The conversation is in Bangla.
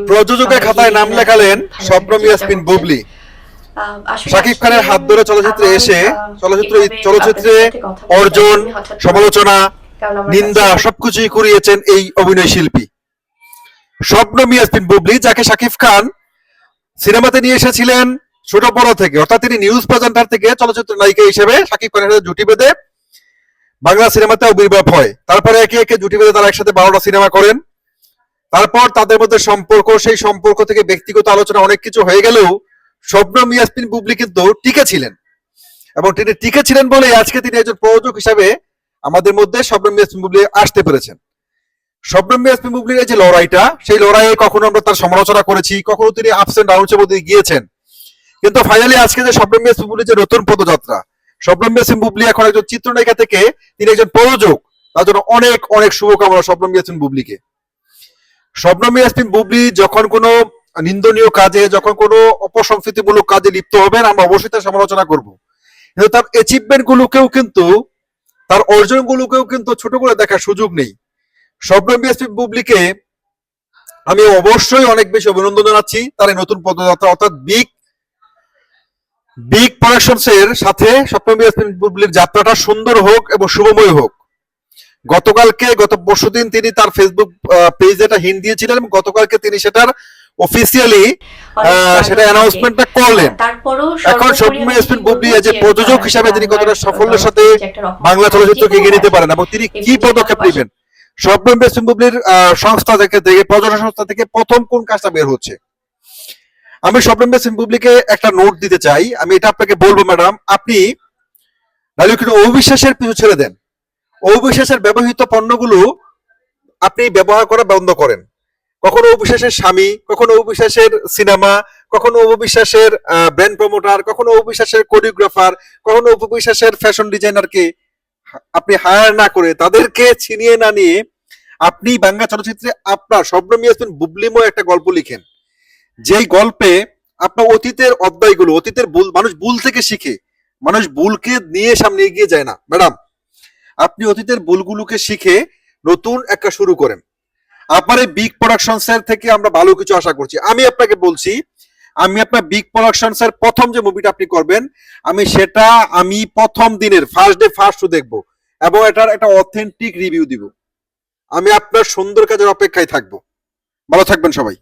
প্রযোজকের খাতায় নাম লেখালেন শবনম ইয়াসমিন বুবলি। শাকিব খানের হাত ধরে চলচ্চিত্রে এসে চলচ্চিত্রে অর্জন, সমালোচনা, নিন্দা সবকিছুই কুড়িয়েছেন এই অভিনয় শিল্পী শবনম ইয়াসমিন বুবলি, যাকে শাকিব খান সিনেমাতে নিয়ে এসেছিলেন ছোট বড় থেকে, অর্থাৎ তিনি নিউজ প্রেজেন্টার থেকে চলচ্চিত্র নায়িকা হিসেবে শাকিব খানের সাথে জুটি বেঁধে বাংলা সিনেমাতে আবির্ভাব হয়। তারপরে একে একে জুটি বেঁধে তারা একসাথে 12টা সিনেমা করেন। তারপর তাদের মধ্যে সম্পর্ক, সেই সম্পর্ক থেকে ব্যক্তিগত আলোচনা অনেক কিছু হয়ে গেলেও শবনম ইয়াসমিন বুবলি কিন্তু টিকে ছিলেন, এবং তিনি টিকে ছিলেন বলে আজকে তিনি একজন প্রযোজক হিসাবে আমাদের মধ্যে শবনম ইয়াসমিন বুবলি আসতে পেরেছেন। শবনম ইয়াসমিন বুবলির এই যে লড়াইটা, সেই লড়াইয়ে কখনো আমরা তার সমালোচনা করেছি, কখনো তিনি আপস এন্ড ডাউনস এর মধ্যে গিয়েছেন, কিন্তু ফাইনালি আজকে যে শবনম ইয়াসমিন বুবলির যে নতুন পদযাত্রা, শবনম ইয়াসমিন বুবলি এখন একজন চিত্রনায়িকা থেকে তিনি একজন প্রযোজক, তার জন্য অনেক অনেক শুভকামনা শবনম ইয়াসমিন বুবলিকে। শবনম ইয়াসমিন বুবলি যখন কোনো নিন্দনীয় কাজে, যখন কোনো অপসংস্কৃতিমূলক কাজে লিপ্ত হবেন, আমরা অবশ্যই তার সমালোচনা করব, কিন্তু তার অ্যাচিভমেন্ট গুলোকেও কিন্তু, তার অর্জন গুলোকেও কিন্তু ছোট করে দেখার সুযোগ নেই। শবনম ইয়াসমিন বুবলিকে আমি অবশ্যই অনেক বেশি অভিনন্দন জানাচ্ছি তার এই নতুন পদযাত্রা, অর্থাৎ বিগ প্রোডাকশনস এর সাথে শবনম ইয়াসমিন বুবলির যাত্রাটা সুন্দর হোক এবং শুভময় হোক। গত পরশুদিন তিনি তার ফেসবুক পেজে একটা হিন্ট দিয়েছিলেন, এবং গতকালকে তিনি সেটার অফিসিয়ালি সেটা অ্যানাউন্সমেন্টটা করলেন। এখন শবনম ইয়াসমিন বুবলি যে প্রযোজক হিসেবে তিনি কতটা সাফল্যের সাথে বাংলা চলচ্চিত্রকে এগিয়ে নিতে পারেন এবং তিনি কি পদক্ষেপ নেবেন, শবনম ইয়াসমিন বুবলির সংস্থা থেকে প্রযোজনা সংস্থা থেকে প্রথম কোন কাজটা বের হচ্ছে। আমি শবনম ইয়াসমিন বুবলিকে একটা নোট দিতে চাই, আমি এটা আপনাকে বলবো ম্যাডাম, আপনি নাহলে কিন্তু অবিশ্বাসের পিছু ছেড়ে দেন, অবিশ্বাসের ব্যবহৃত পণ্যগুলো আপনি ব্যবহার করা বন্ধ করেন। কখনো অবিশ্বাসের স্বামী, কখনো অবিশ্বাসের সিনেমা, কখনো অবিশ্বাসের ব্র্যান্ড প্রমোটার, কখনো অবিশ্বাসের কোরিওগ্রাফার, কখনো অবিশ্বাসের ফ্যাশন ডিজাইনারকে আপনি হায়ার না করে, তাদেরকে ছিনিয়ে না নিয়ে আপনি বাংলা চলচ্চিত্রে আপনার শবনম ইয়াসমিন বুবলিময় একটা গল্প লিখেন, যেই গল্পে আপনার অতীতের অধ্যায়গুলো, অতীতের ভুল, মানুষ ভুল থেকে শিখে, মানুষ ভুলকে নিয়ে সামনে এগিয়ে যায় না ম্যাডাম, আপনি অতীতের ভুলগুলোকে শিখে নতুন একটা শুরু করেন। আপনার এই বিগ প্রোডাকশনস এর থেকে আমরা ভালো কিছু আশা করছি। আমি আপনাকে বলছি, আমি আপনার বিগ প্রোডাকশনস এর প্রথম যে মুভিটা আপনি করবেন, আমি প্রথম দিনের ফার্স্ট ডে ফার্স্ট শো দেখবো এবং এটার একটা অথেন্টিক রিভিউ দিব। আমি আপনার সুন্দর কাজের অপেক্ষায় থাকবো। ভালো থাকবেন সবাই।